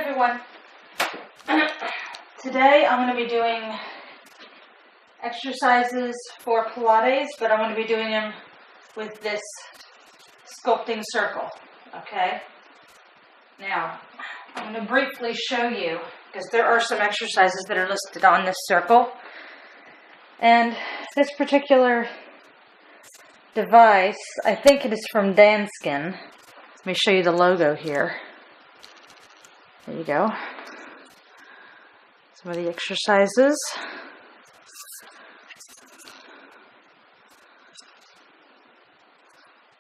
everyone. Today I'm going to be doing exercises for Pilates, but I'm going to be doing them with this sculpting circle, okay? Now, I'm going to briefly show you, because there are some exercises that are listed on this circle. And this particular device, I think it is from Danskin. Let me show you the logo here. There you go. Some of the exercises.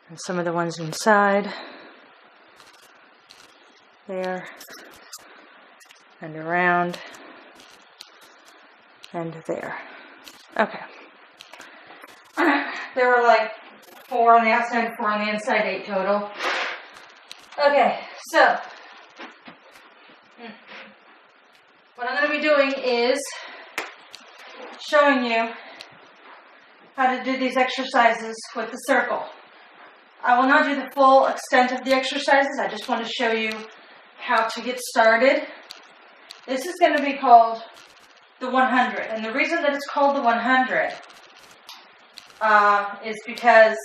And some of the ones inside. There. And around. And there. Okay. There were like 4 on the outside, 4 on the inside, 8 total. Okay, so what I'm going to be doing is showing you how to do these exercises with the circle. I will not do the full extent of the exercises. I just want to show you how to get started. This is going to be called the 100. And the reason that it's called the 100 is because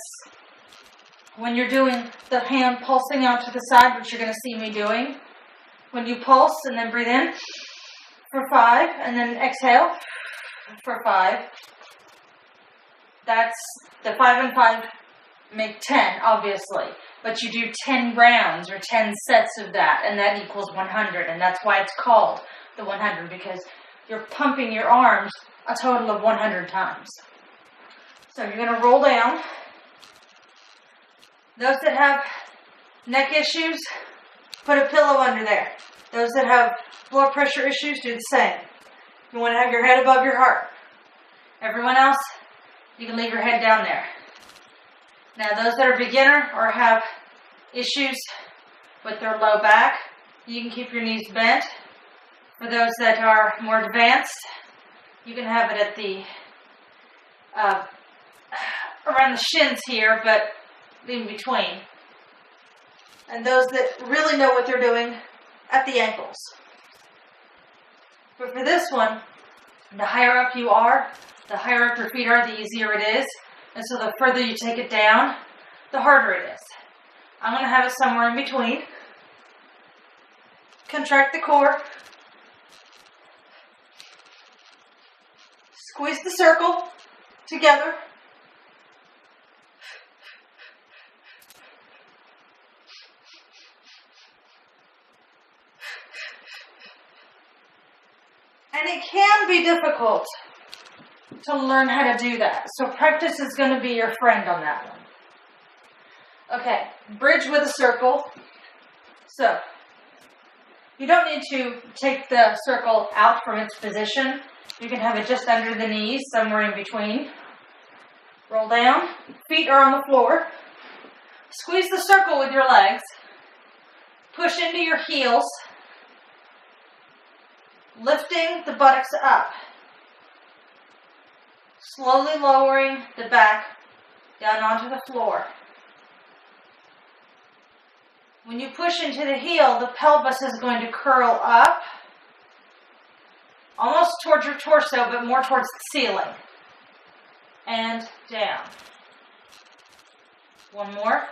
when you're doing the hand pulsing out to the side, which you're going to see me doing, when you pulse and then breathe in for 5 and then exhale for 5, that's the 5 and 5 make 10, obviously, but you do 10 rounds or 10 sets of that, and that equals 100, and that's why it's called the 100, because you're pumping your arms a total of 100 times. So you're going to roll down. Those that have neck issues, put a pillow under there. Those that have blood pressure issues, do the same. You want to have your head above your heart. Everyone else, you can leave your head down there. Now those that are beginner or have issues with their low back, you can keep your knees bent. For those that are more advanced, you can have it at the around the shins here, but in between. And those that really know what they're doing, at the ankles. But for this one, the higher up you are, the higher up your feet are, the easier it is. And so the further you take it down, the harder it is. I'm going to have it somewhere in between. Contract the core. Squeeze the circle together. And it can be difficult to learn how to do that. So practice is going to be your friend on that one. Okay, bridge with a circle. So you don't need to take the circle out from its position. You can have it just under the knees, somewhere in between. Roll down. Feet are on the floor. Squeeze the circle with your legs. Push into your heels. Lifting the buttocks up. Slowly lowering the back down onto the floor. When you push into the heel, the pelvis is going to curl up, almost towards your torso, but more towards the ceiling. And down. One more.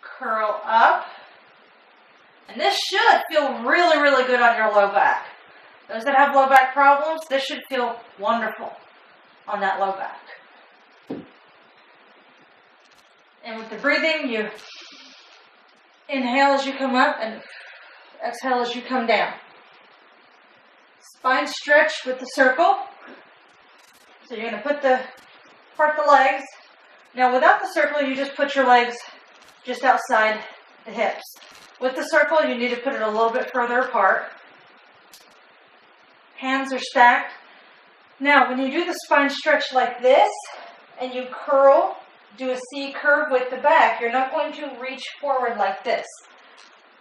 Curl up. And this should feel really, really good on your low back. Those that have low back problems, this should feel wonderful on that low back. And with the breathing, you inhale as you come up and exhale as you come down. Spine stretch with the circle. So you're going to part the legs. Now without the circle, you just put your legs just outside the hips. With the circle, you need to put it a little bit further apart. Hands are stacked. Now, when you do the spine stretch like this, and you curl, do a C curve with the back, you're not going to reach forward like this.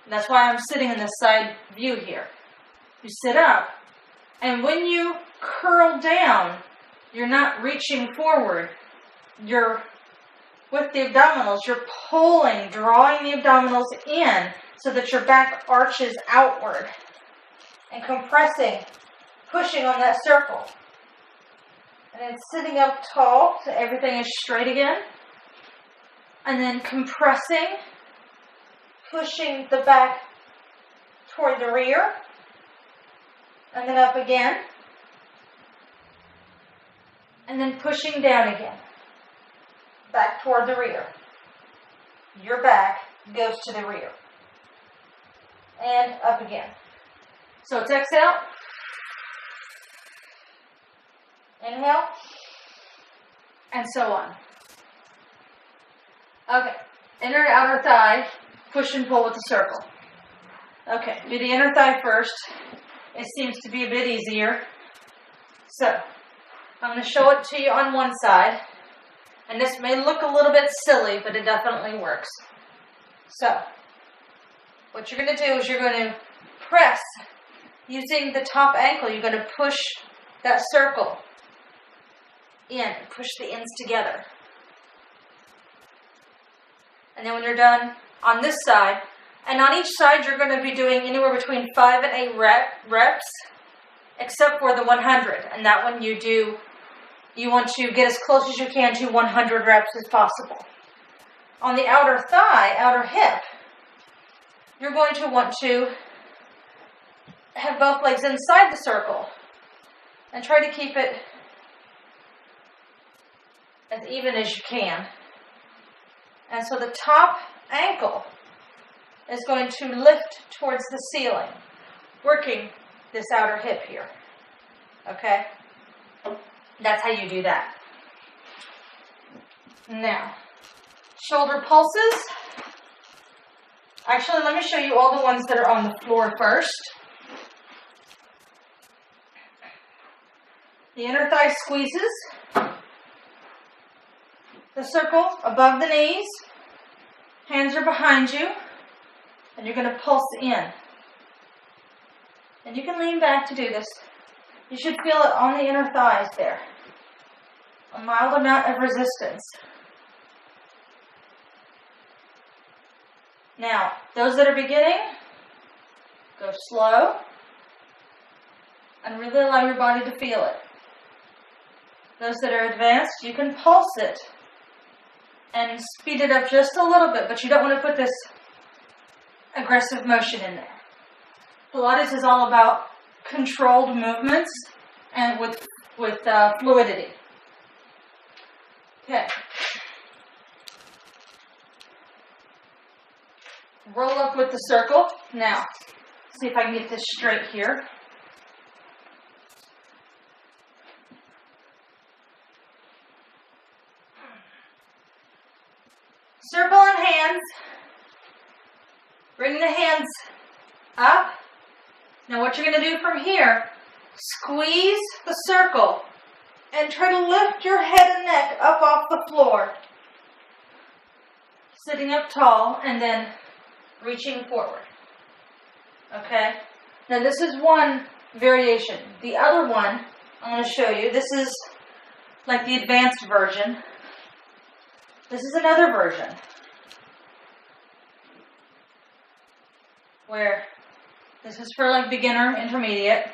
And that's why I'm sitting in the side view here. You sit up, and when you curl down, you're not reaching forward. You're, with the abdominals, you're pulling, drawing the abdominals in, so that your back arches outward and compressing, pushing on that circle. And then sitting up tall so everything is straight again. And then compressing, pushing the back toward the rear. And then up again. And then pushing down again. Back toward the rear. Your back goes to the rear. And up again. So it's exhale. Inhale. And so on. Okay. Inner and outer thigh. Push and pull with the circle. Okay. Do the inner thigh first. It seems to be a bit easier. So, I'm going to show it to you on one side. And this may look a little bit silly, but it definitely works. So, what you're going to do is you're going to press using the top ankle. You're going to push that circle in. Push the ends together. And then when you're done on this side, and on each side you're going to be doing anywhere between 5 and 8 reps, except for the 100. And that one you want to get as close as you can to 100 reps as possible. On the outer thigh, outer hip, you're going to want to have both legs inside the circle and try to keep it as even as you can. And so the top ankle is going to lift towards the ceiling, working this outer hip here. Okay? That's how you do that. Now, shoulder pulses. Actually, let me show you all the ones that are on the floor first. The inner thigh squeezes. The circle above the knees. Hands are behind you. And you're going to pulse in. And you can lean back to do this. You should feel it on the inner thighs there. A mild amount of resistance. Now, those that are beginning, go slow. And really allow your body to feel it. Those that are advanced, you can pulse it. And speed it up just a little bit, but you don't want to put this aggressive motion in there. Pilates is all about controlled movements and with fluidity. Okay. Roll up with the circle. Now, see if I can get this straight here. Circle in hands. Bring the hands up. Now what you're going to do from here, squeeze the circle and try to lift your head and neck up off the floor. Sitting up tall and then reaching forward. Okay? Now this is one variation. The other one I'm going to show you, this is like the advanced version. This is another version where this is for like beginner, intermediate.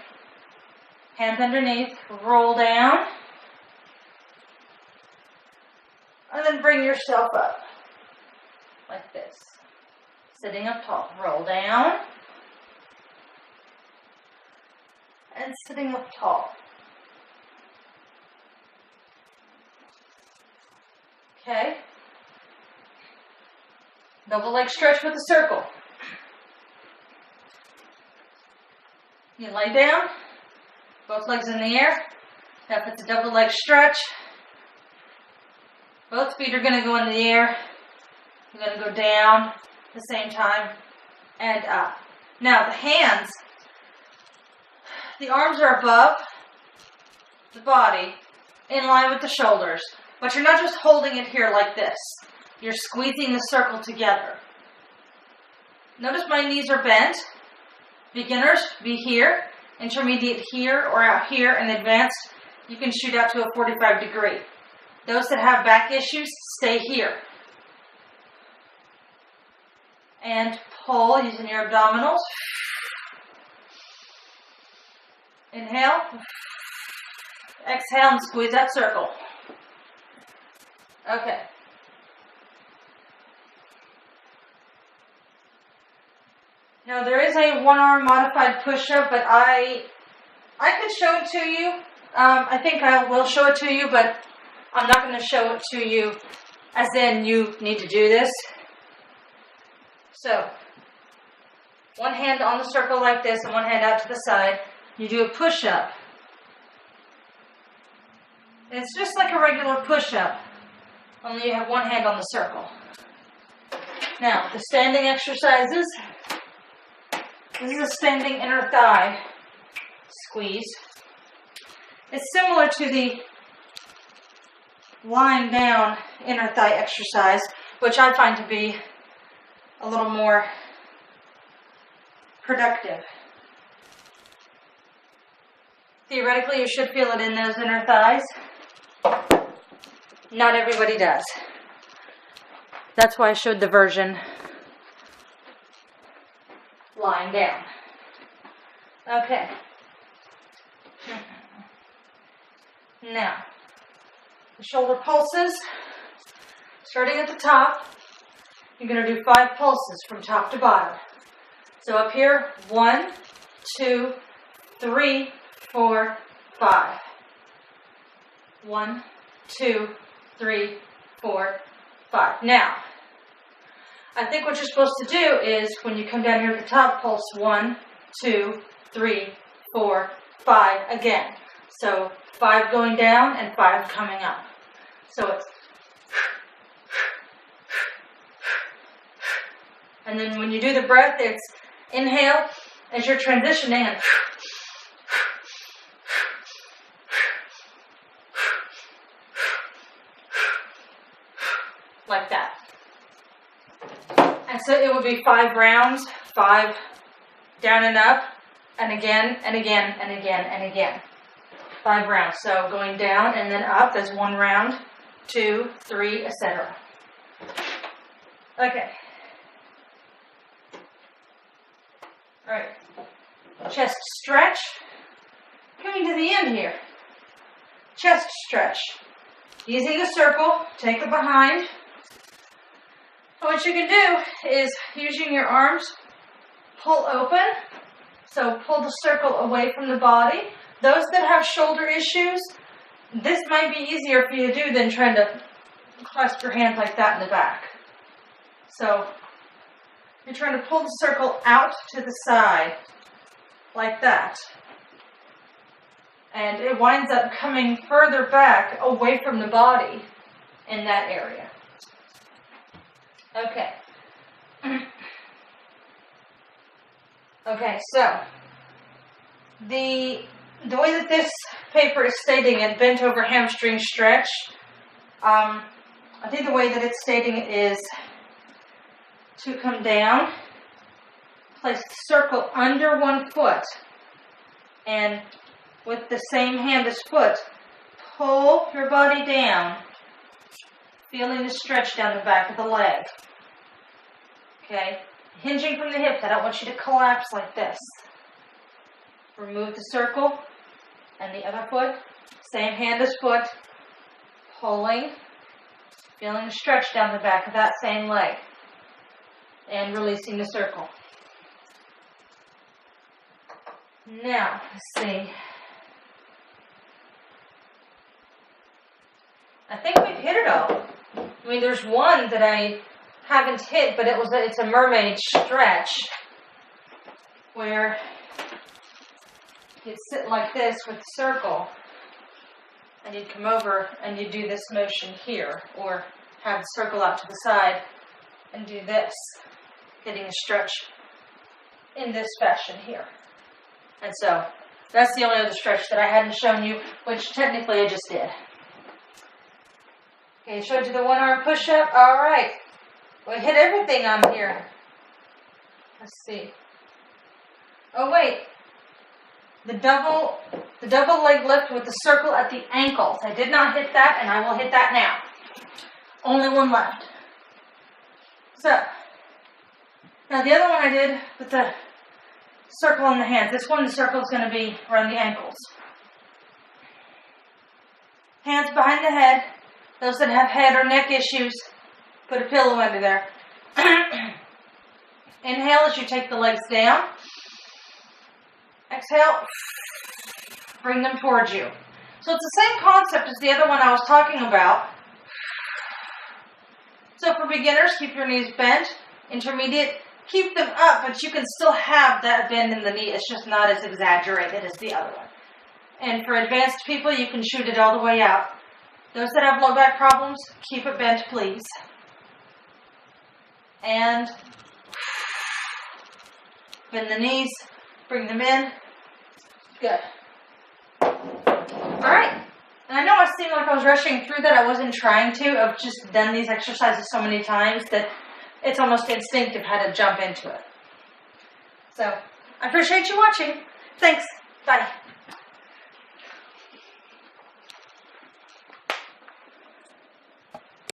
Hands underneath, roll down, and then bring yourself up like this. Sitting up tall, roll down, and sitting up tall. Okay. Double leg stretch with a circle. You lay down, both legs in the air. Now if it's a double leg stretch, both feet are going to go in the air. You're going to go down at the same time and up. Now the hands, the arms are above the body in line with the shoulders. But you're not just holding it here like this. You're squeezing the circle together. Notice my knees are bent. Beginners, be here. Intermediate here or out here. And advanced, you can shoot out to a 45 degree. Those that have back issues, stay here. and pull using your abdominals. Inhale. Exhale and squeeze that circle. Okay. Now there is a one-arm modified push-up, but I could show it to you. I think I will show it to you, but I'm not going to show it to you as in you need to do this. So, one hand on the circle like this and one hand out to the side. You do a push-up. It's just like a regular push-up, only you have one hand on the circle. Now, the standing exercises. This is a standing inner thigh squeeze. It's similar to the lying down inner thigh exercise, which I find to be a little more productive. Theoretically, you should feel it in those inner thighs. Not everybody does. That's why I showed the version lying down. Okay. Now, the shoulder pulses, starting at the top, you're going to do 5 pulses from top to bottom. So up here, 1, 2, 3, 4, 5. 1, 2, 3, 4, 5. Now, I think what you're supposed to do is when you come down here at the top, pulse 1, 2, 3, 4, 5 again. So 5 going down and 5 coming up. So it's, and then when you do the breath, it's inhale as you're transitioning and like that. And so it would be 5 rounds, 5 down and up, and again, and again, and again, and again. 5 rounds. So going down and then up as 1 round, 2, 3, etc. Okay. All right. Chest stretch. Coming to the end here. Chest stretch. Using the circle, take it behind. And what you can do is, using your arms, pull open. So pull the circle away from the body. Those that have shoulder issues, this might be easier for you to do than trying to clasp your hands like that in the back. So you're trying to pull the circle out to the side like that. And it winds up coming further back away from the body in that area. Okay. Okay, so the way that this paper is stating it, bent over hamstring stretch, I think the way that it's stating it is to come down, place the circle under one foot, and with the same hand as foot, pull your body down, feeling the stretch down the back of the leg. Okay, hinging from the hips. I don't want you to collapse like this. Remove the circle and the other foot, same hand as foot, pulling, feeling the stretch down the back of that same leg, and releasing the circle. Now, let's see. I think we've hit it all. I mean, there's one that I haven't hit, but it's a Mermaid Stretch, where you'd sit like this with the circle, and you'd come over and you'd do this motion here, or have the circle out to the side and do this, getting a stretch in this fashion here. And so that's the only other stretch that I hadn't shown you, which technically I just did. Okay, showed you the 1-arm push-up. All right, we hit everything on here. Let's see. Oh wait, the double leg lift with the circle at the ankles. I did not hit that, and I will hit that now. Only one left. So Now the other one I did with the circle in the hands. This one, the circle is going to be around the ankles. Hands behind the head. Those that have head or neck issues, put a pillow under there. Inhale as you take the legs down. Exhale. Bring them towards you. So it's the same concept as the other one I was talking about. So for beginners, keep your knees bent. Intermediate, keep them up, but you can still have that bend in the knee. It's just not as exaggerated as the other one. And for advanced people, you can shoot it all the way out. Those that have low back problems, keep it bent, please. And bend the knees, bring them in. Good. All right. And I know I seemed like I was rushing through that. I wasn't trying to. I've just done these exercises so many times that it's almost instinctive how to jump into it. So I appreciate you watching. Thanks. Bye.